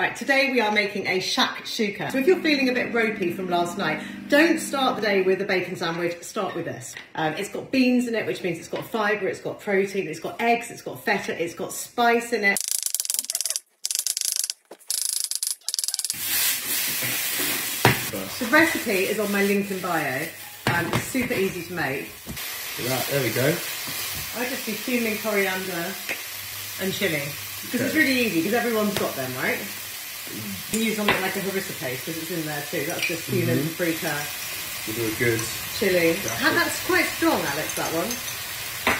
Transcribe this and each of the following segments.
Right, today we are making a shakshuka. So if you're feeling a bit ropey from last night, don't start the day with a bacon sandwich, start with this. It's got beans in it, which means it's got fibre, it's got protein, it's got eggs, it's got feta, it's got spice in it. The recipe is on my link in bio. It's super easy to make. There we go. I just do cumin, coriander and chilli. Because it's really easy, because everyone's got them, right? You can use something like a harissa paste, because it's in there too. That's just cumin, paprika. We'll do a good chilli. That's quite strong, Alex, that one.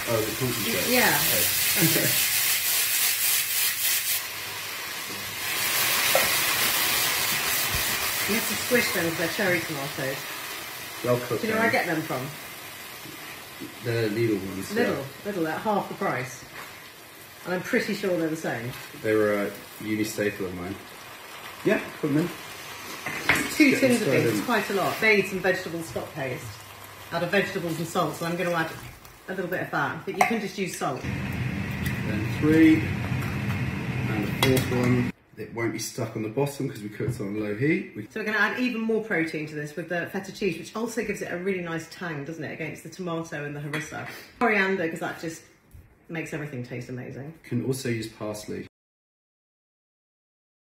Oh, the concentrate. Yeah. Okay. You have to squish them because they're cherry tomatoes. Well cooked. Do you know where I get them from? The Lidl ones. Little, at half the price. And I'm pretty sure they're the same. They were a uni staple of mine. Yeah, put them in. 2 tins of these, it's quite a lot. Made some vegetable stock paste out of vegetables and salt, so I'm going to add a little bit of that. But you can just use salt. Then 3. And the 4th one. It won't be stuck on the bottom because we cooked it on low heat. So we're going to add even more protein to this with the feta cheese, which also gives it a really nice tang, doesn't it, against the tomato and the harissa. Coriander, because that just makes everything taste amazing. You can also use parsley.